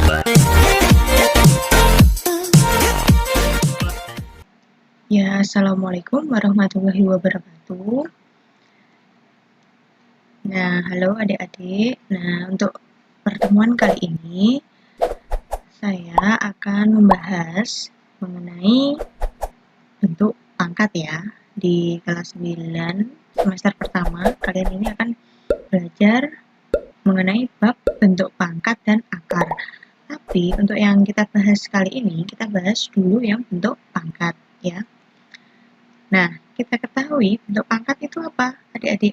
Ya, Assalamualaikum warahmatullahi wabarakatuh. Nah, halo adik-adik. Nah, untuk pertemuan kali ini, saya akan membahas mengenai bentuk pangkat ya. Di kelas 9 semester pertama, kalian ini akan belajar mengenai bab bentuk pangkat dan akar. Tapi, untuk yang kita bahas kali ini, kita bahas dulu yang bentuk pangkat ya. Nah, kita ketahui bentuk pangkat itu apa, adik-adik?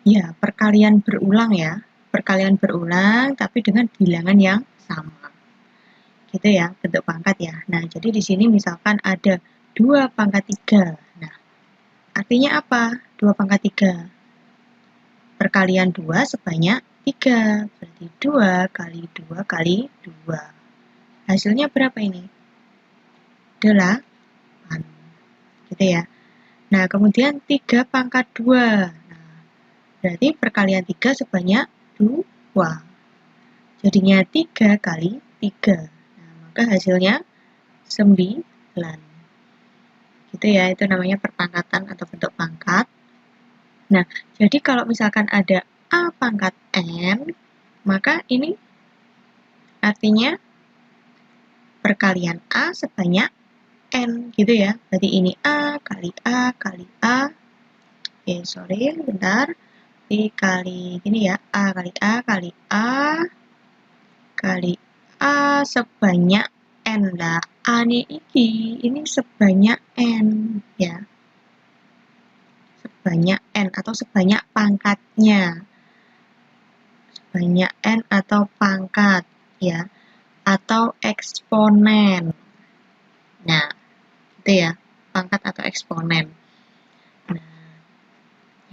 Ya, perkalian berulang ya. Perkalian berulang tapi dengan bilangan yang sama. Gitu ya, bentuk pangkat ya. Nah, jadi di sini misalkan ada 2 pangkat 3. Nah, artinya apa? 2 pangkat 3. Perkalian 2 sebanyak 3. Berarti 2 kali 2 kali 2. Hasilnya berapa ini? 8. Gitu ya. Nah, kemudian 3 pangkat 2. Nah, berarti perkalian 3 sebanyak 2. Jadinya 3 kali 3. Nah, maka hasilnya 9. Gitu ya, itu namanya perpangkatan atau bentuk pangkat. Nah, jadi kalau misalkan ada A pangkat N, maka ini artinya perkalian A sebanyak N, gitu ya. Berarti ini A kali A kali A. Bentar. Dikali gini ya, A kali A kali A kali A sebanyak N lah. A ini sebanyak N ya. Sebanyak N atau sebanyak pangkatnya. Sebanyak N atau pangkat ya. Atau eksponen. Nah, itu ya, pangkat atau eksponen. Nah,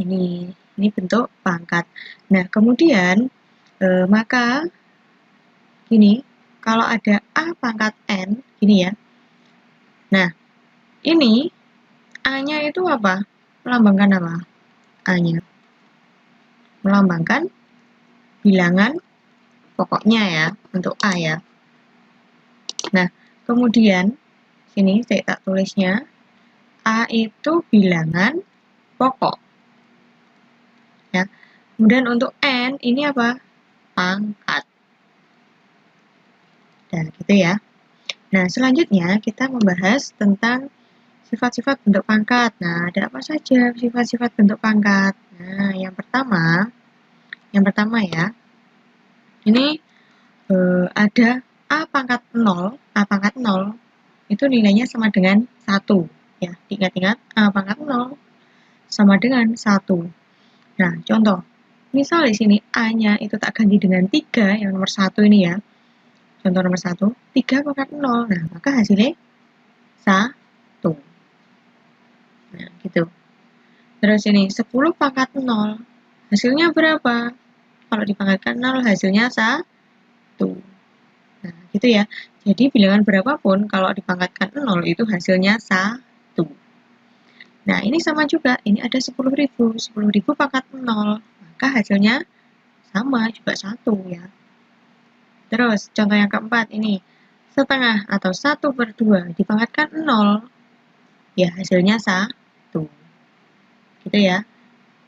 ini bentuk pangkat. Nah, kemudian maka gini, kalau ada A pangkat N, gini ya. Nah, ini A-nya itu apa? Melambangkan apa? A-nya melambangkan bilangan pokoknya ya, untuk A ya. Nah, kemudian sini saya tak tulisnya, A itu bilangan pokok. Ya. Kemudian untuk N ini apa? Pangkat. Nah, gitu ya. Nah, selanjutnya kita membahas tentang sifat-sifat bentuk pangkat. Nah, ada apa saja sifat-sifat bentuk pangkat? Nah, yang pertama ya, ini ada A pangkat 0, A pangkat 0, itu nilainya sama dengan 1. Ya, ingat-ingat, A pangkat 0 sama dengan 1. Nah, contoh, misal di sini A-nya itu tak ganti dengan 3, yang nomor 1 ini ya. Contoh nomor 1, 3 pangkat 0. Nah, maka hasilnya 1. Nah, gitu. Terus ini 10 pangkat 0. Hasilnya berapa? Kalau dipangkatkan 0, hasilnya 1. Nah, gitu ya. Jadi bilangan berapapun kalau dipangkatkan 0 itu hasilnya 1. Nah, ini sama juga. Ini ada 10.000. 10.000 pangkat 0. Maka hasilnya sama, juga 1 ya. Terus, contoh yang keempat ini. Setengah atau 1/2 dipangkatkan 0. Ya, hasilnya 1. Gitu ya.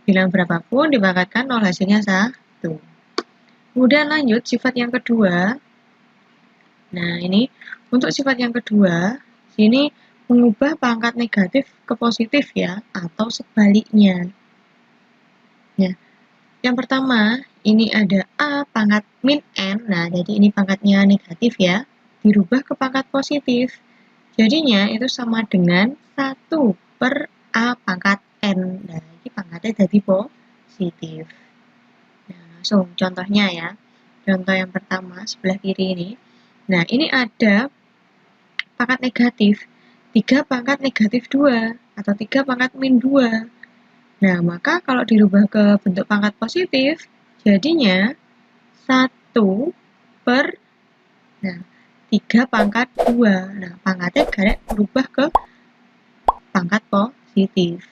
Bilangan berapapun dipangkatkan 0, hasilnya 1. Kemudian lanjut, sifat yang kedua. Nah, ini untuk sifat yang kedua, sini mengubah pangkat negatif ke positif ya, atau sebaliknya. Ya. Yang pertama, ini ada A pangkat min N. Nah, jadi ini pangkatnya negatif ya. Dirubah ke pangkat positif. Jadinya itu sama dengan 1 per A pangkat N. Nah, ini pangkatnya jadi positif. Nah, langsung contohnya ya. Contoh yang pertama, sebelah kiri ini. Nah, ini ada pangkat negatif. 3 pangkat negatif 2. Atau 3 pangkat min 2. Nah, maka kalau dirubah ke bentuk pangkat positif, jadinya 1 per 3 pangkat 2. Nah, pangkatnya garek berubah ke pangkat positif.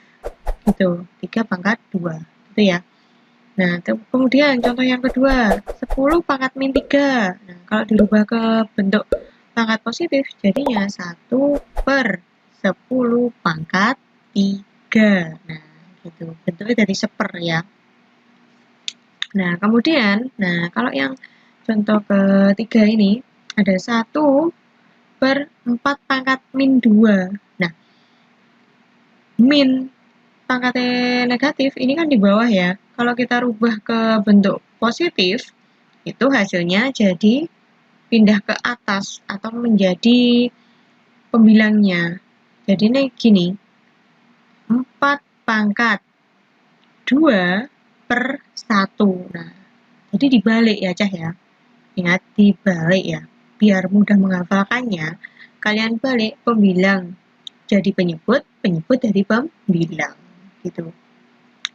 Gitu, 3 pangkat 2. Gitu ya. Nah, kemudian contoh yang kedua, 10 pangkat min 3. Nah, kalau dirubah ke bentuk pangkat positif, jadinya 1 per 10 pangkat 3. Nah, gitu. Bentuknya dari seper ya. Nah, kemudian, kalau yang contoh ketiga ini, ada 1 per 4 pangkat min 2. Nah, min pangkatnya negatif, ini kan di bawah ya. Kalau kita rubah ke bentuk positif, itu hasilnya jadi pindah ke atas atau menjadi pembilangnya. Jadi ini gini, 4 pangkat 2 per 1. Nah, jadi dibalik ya Cah ya. Ingat, dibalik ya. Biar mudah menghafalkannya, kalian balik pembilang jadi penyebut, penyebut dari pembilang. Gitu.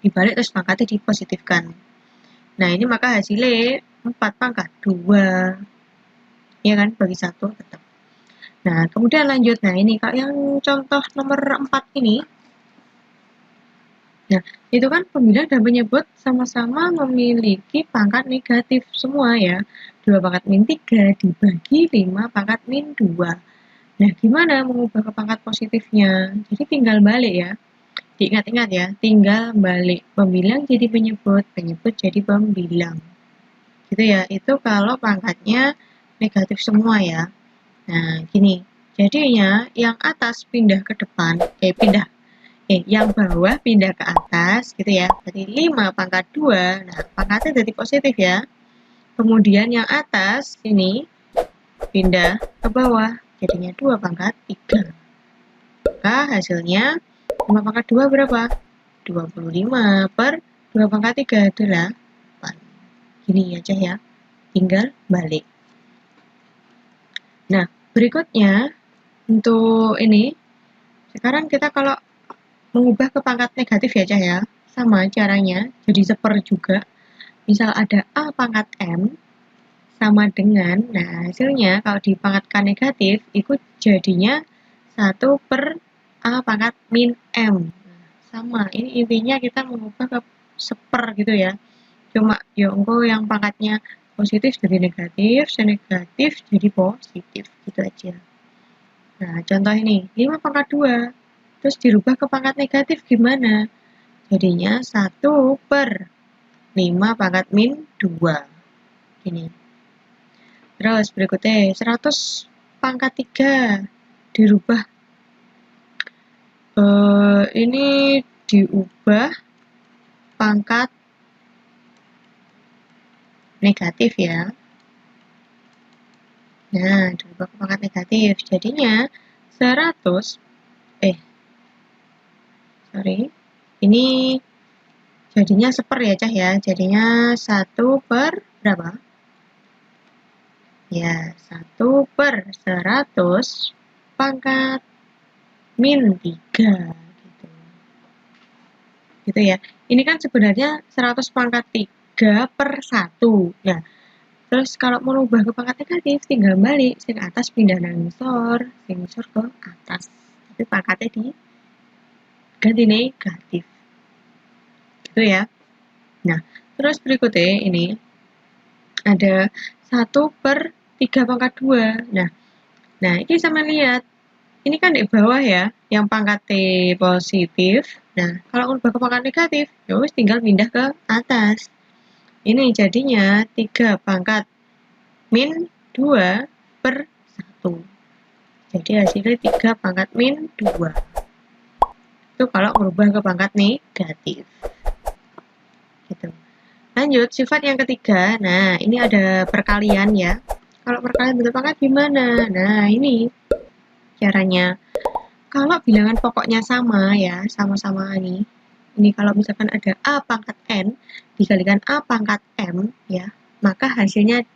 Dibalik terus pangkatnya dipositifkan. Nah, ini maka hasilnya 4 pangkat 2. Ya kan, bagi 1 tetap. Nah, kemudian lanjut. Nah, ini kalau yang contoh nomor 4 ini. Nah, itu kan pembilang dan penyebut sama-sama memiliki pangkat negatif semua ya. 2 pangkat min 3 dibagi 5 pangkat min 2. Nah, gimana mengubah ke pangkat positifnya? Jadi tinggal balik ya. Diingat-ingat ya, tinggal balik. Pembilang jadi penyebut, penyebut jadi pembilang. Gitu ya, itu kalau pangkatnya negatif semua ya. Nah, gini. Jadinya yang atas pindah ke depan, yang bawah pindah ke atas gitu ya. Jadi 5 pangkat 2. Nah, pangkatnya jadi positif ya. Kemudian yang atas ini pindah ke bawah, jadinya 2 pangkat 3. Maka hasilnya 5 pangkat 2 berapa? 25 per 2 pangkat 3 adalah 8. Gini aja ya. Tinggal balik. Nah, berikutnya untuk ini, sekarang kita kalau mengubah ke pangkat negatif ya Cah ya, sama caranya, jadi seper juga. Misal ada A pangkat M sama dengan, nah hasilnya kalau dipangkatkan negatif, itu jadinya 1 per A pangkat min M. Sama, ini intinya kita mengubah ke seper gitu ya. Cuma ya engko yang pangkatnya positif jadi negatif, negatif jadi positif, gitu aja. Nah, contoh ini, 5 pangkat 2, terus dirubah ke pangkat negatif gimana? Jadinya 1 per 5 pangkat min 2. Gini. Terus berikutnya, 100 pangkat 3 dirubah. Ini diubah pangkat negatif ya. Nah, dirubah ke pangkat negatif. Jadinya 100, ini jadinya seper ya Cah ya. Jadinya 1 per berapa? Ya, 1 per 100 pangkat min 3. Gitu ya. Ini kan sebenarnya 100 pangkat 3 per 1. Nah, terus kalau merubah ke pangkat negatif, tinggal balik. Sing atas pindah nangsor, sing ngisor ke atas. Tapi pangkatnya ganti negatif. Gitu ya. Nah, terus berikutnya ini ada 1 per 3 pangkat 2. Nah, ini sama lihat. Ini kan di bawah ya, yang pangkat T positif. Nah, kalau merubah ke pangkat negatif, ya wis tinggal pindah ke atas. Ini jadinya 3 pangkat min 2 per 1. Jadi hasilnya 3 pangkat min 2. Itu kalau merubah ke pangkat negatif. Gitu. Lanjut, sifat yang ketiga. Nah, ini ada perkalian ya. Kalau perkalian bentuk pangkat gimana? Nah, ini caranya. Kalau bilangan pokoknya sama ya, sama-sama ini. Ini kalau misalkan ada A pangkat N dikalikan A pangkat M ya, maka hasilnya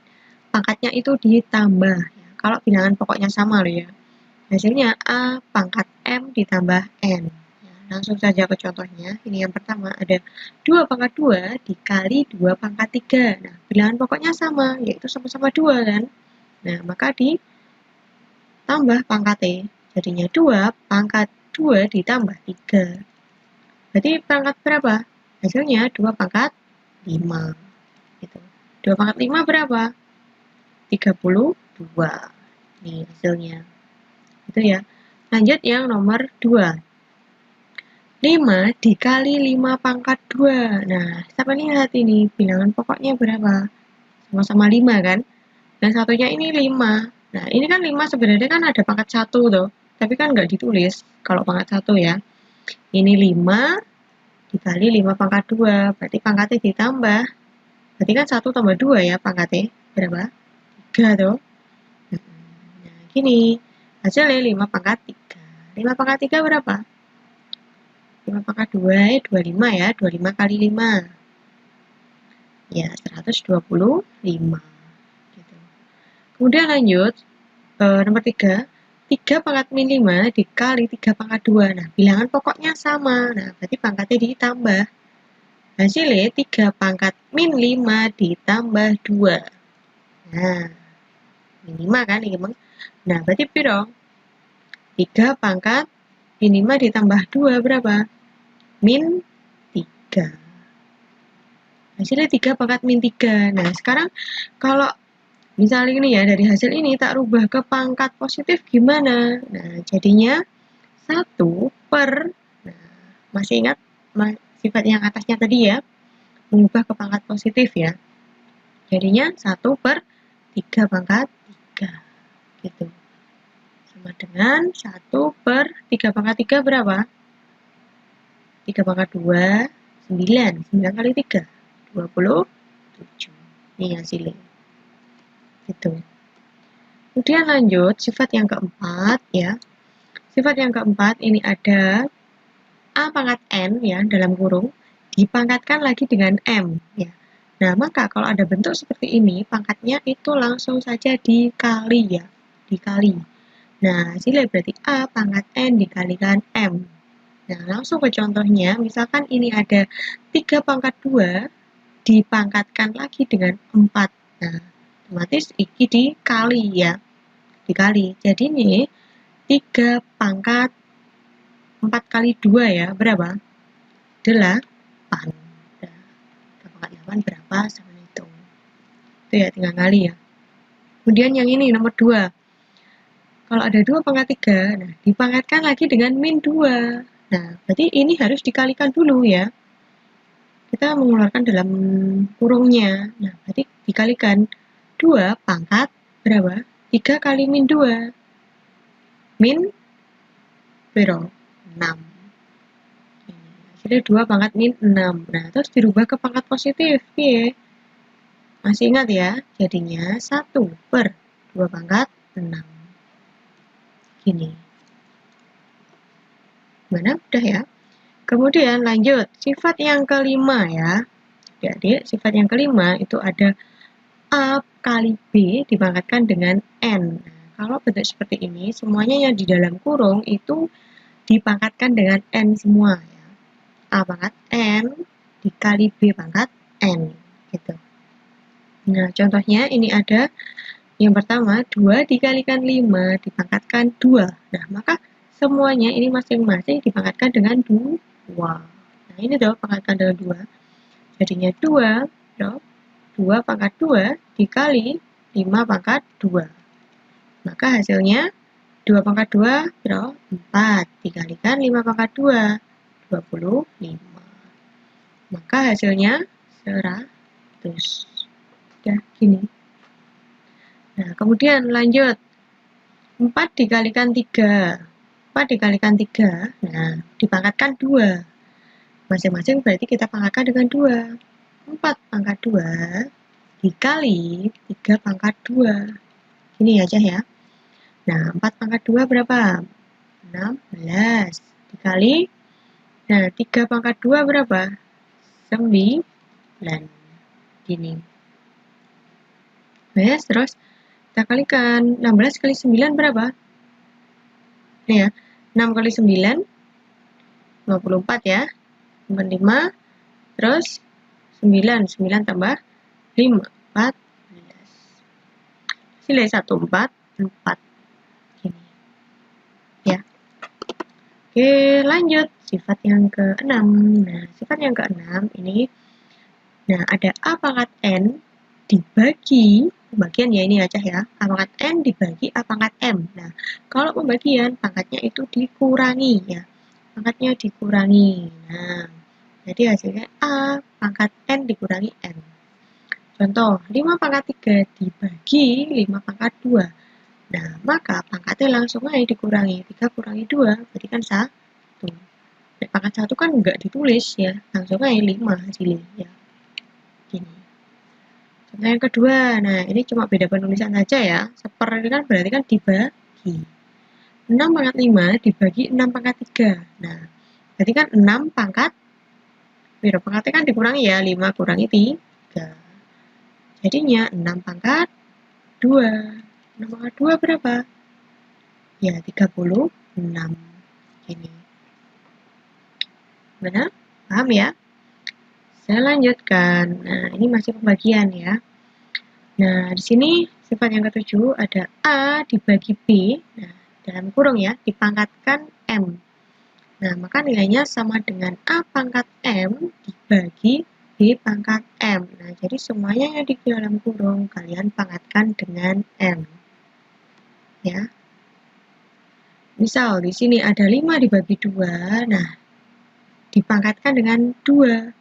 pangkatnya itu ditambah. Ya. Kalau bilangan pokoknya sama loh ya. Hasilnya A pangkat M ditambah N. Ya, langsung saja ke contohnya. Ini yang pertama ada 2 pangkat 2 dikali 2 pangkat 3. Nah, bilangan pokoknya sama, yaitu sama-sama 2 kan. Nah, maka ditambah pangkatnya. Jadinya 2 pangkat 2 ditambah 3. Berarti pangkat berapa? Hasilnya 2 pangkat 5. Gitu. 2 pangkat 5 berapa? 32. Nih hasilnya. Itu ya. Lanjut yang nomor 2. 5 dikali 5 pangkat 2. Nah, kita lihat ini bilangan pokoknya berapa? Sama-sama 5 kan? Dan satunya ini 5. Nah, ini kan 5 sebenarnya kan ada pangkat 1 tuh. Tapi kan nggak ditulis kalau pangkat 1 ya. Ini 5 dikali 5 pangkat 2. Berarti pangkatnya ditambah. Berarti kan 1 tambah 2 ya pangkatnya. Berapa? 3 tuh. Nah, gini. Hasilnya 5 pangkat 3. 5 pangkat 3 berapa? 5 pangkat 2, 25 ya. 25 kali 5. Ya, 125. Gitu. Kemudian lanjut. Nomor 3. 3 pangkat min 5 dikali 3 pangkat 2. Nah, bilangan pokoknya sama. Nah, berarti pangkatnya ditambah. Hasilnya 3 pangkat min 5 ditambah 2. Nah, min 5 kan ini, Bang. Nah, berarti piro? 3 pangkat min 5 ditambah 2 berapa? Min 3. Hasilnya 3 pangkat min 3. Nah, sekarang kalau misalnya ini ya, dari hasil ini tak rubah ke pangkat positif gimana? Nah, jadinya 1 per, nah, masih ingat sifat yang atasnya tadi ya, mengubah ke pangkat positif ya. Jadinya 1 per 3 pangkat 3. Gitu. Sama dengan 1 per 3 pangkat 3 berapa? 3 pangkat 2, 9. 9 kali 3, 27. Ini hasilnya. Gitu. Kemudian lanjut, sifat yang keempat ya. Sifat yang keempat ini ada A pangkat N ya, dalam kurung, dipangkatkan lagi dengan M ya. Nah, maka kalau ada bentuk seperti ini, pangkatnya itu langsung saja dikali ya. Dikali. Nah, hasilnya berarti A pangkat N dikalikan M. Nah, langsung ke contohnya, misalkan ini ada 3 pangkat 2, dipangkatkan lagi dengan 4. Nah, otomatis ini dikali ya. Dikali. Jadi ini 3 pangkat 4 kali 2 ya, berapa? 8. Nah, 3 pangkat 8 berapa? Sama hitung. Itu ya, tinggal kali ya. Kemudian yang ini, nomor 2. Kalau ada 2 pangkat 3, nah dipangkatkan lagi dengan min 2. Nah, berarti ini harus dikalikan dulu ya. Kita mengeluarkan dalam kurungnya. Nah, berarti dikalikan 2 pangkat berapa? 3 kali min 2. Min berapa? 6. Jadi 2 pangkat min 6. Nah, terus dirubah ke pangkat positif. Ya. Masih ingat ya? Jadinya 1 per 2 pangkat 6. Gini. Mana? Udah ya? Kemudian lanjut, sifat yang kelima ya. Jadi, sifat yang kelima itu ada A kali B dipangkatkan dengan N. Nah, kalau bentuk seperti ini, semuanya yang di dalam kurung itu dipangkatkan dengan N semua. Ya. A pangkat N dikali B pangkat N. Gitu. Nah, contohnya ini ada yang pertama, 2 dikalikan 5 dipangkatkan 2. Nah, maka semuanya ini masing-masing dipangkatkan dengan 2. Nah, ini dong pangkatkan dengan 2. Jadinya 2, dong. 2 pangkat 2 dikali 5 pangkat 2. Maka hasilnya 2 pangkat 2, dong. 4 dikalikan 5 pangkat 2. 25. Maka hasilnya 100. Ya, gini. Nah, kemudian lanjut. 4 dikalikan 3. 4 dikalikan 3. Nah, dipangkatkan 2. Masing-masing berarti kita pangkatkan dengan 2. 4 pangkat 2 dikali 3 pangkat 2. Ini aja ya. Nah, 4 pangkat 2 berapa? 16. Dikali, nah 3 pangkat 2 berapa? 9. Gini. Yes, terus kita kalikan 16 kali 9 berapa? Ini ya, 6 kali 9 54 ya. Tambah 5 terus 9 tambah 5 14. Sila 144. Gini. Ya. Oke, lanjut sifat yang ke-6. Nah, sifat yang ke-6 ini Nah, ada A pangkat N dibagi, pembagian ya ini aja ya, A pangkat N dibagi A pangkat M. Nah, kalau pembagian, pangkatnya itu dikurangi ya, pangkatnya dikurangi. Nah, jadi hasilnya A pangkat N dikurangi M. Contoh, 5 pangkat 3 dibagi 5 pangkat 2. Nah, maka pangkatnya langsung aja dikurangi. 3 kurangi 2, berarti kan 1. Pangkat 1 kan enggak ditulis ya, langsung aja 5 hasilnya ya. Gini. Contoh yang kedua, nah ini cuma beda penulisan saja ya. Seper ini kan berarti kan dibagi. 6 pangkat 5 dibagi 6 pangkat 3. Nah, berarti kan 6 pangkat, beda pangkatnya kan dikurangi ya, 5 kurangi 3. Jadinya 6 pangkat 2. 6 pangkat 2 berapa? Ya, 36. Ini. Benar? Paham ya? Saya lanjutkan. Nah, ini masih pembagian ya. Nah, di sini sifat yang ketujuh ada A dibagi B. Nah, dalam kurung ya, dipangkatkan M. Nah, maka nilainya sama dengan A pangkat M dibagi B pangkat M. Nah, jadi semuanya yang di dalam kurung kalian pangkatkan dengan M. Ya. Misal di sini ada 5 dibagi 2. Nah, dipangkatkan dengan 2.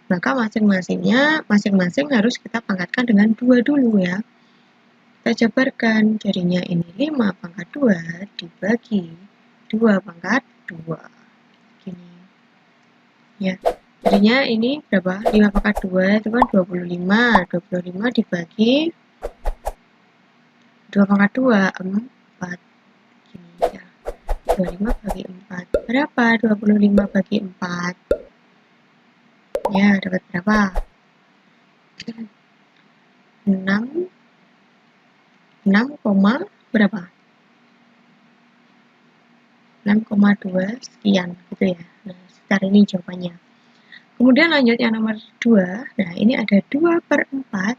Maka masing-masing harus kita pangkatkan dengan 2 dulu ya. Kita jabarkan, jadinya ini 5 pangkat 2 dibagi 2 pangkat 2. Gini. Ya, jadinya ini berapa? 5 pangkat 2 itu kan 25. 25 dibagi 2 pangkat 2, 4. Gini ya. 25 bagi 4. Berapa? 25 bagi 4. Ya, dapat berapa? 6 berapa? 6,2 sekian gitu ya. Nah, sekitar ini jawabannya. Kemudian lanjut yang nomor 2. Nah, ini ada 2/4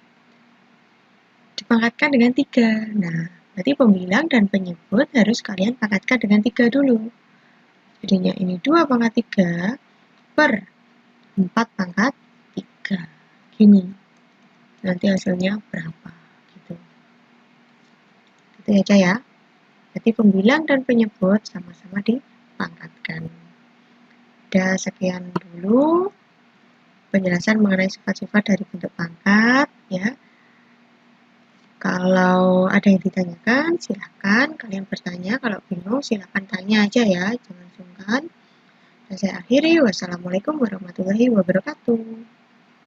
dipangkatkan dengan 3. Nah, berarti pembilang dan penyebut harus kalian pangkatkan dengan 3 dulu. Jadinya ini 2 pangkat 3 per 4 pangkat 3. Gini. Nanti hasilnya berapa? Gitu. Gitu aja ya. Jadi pembilang dan penyebut sama-sama dipangkatkan. Udah sekian dulu penjelasan mengenai sifat-sifat dari bentuk pangkat ya. Kalau ada yang ditanyakan, silahkan kalian bertanya. Kalau bingung, silahkan tanya aja ya, jangan sungkan. Dan saya akhiri, wassalamualaikum warahmatullahi wabarakatuh.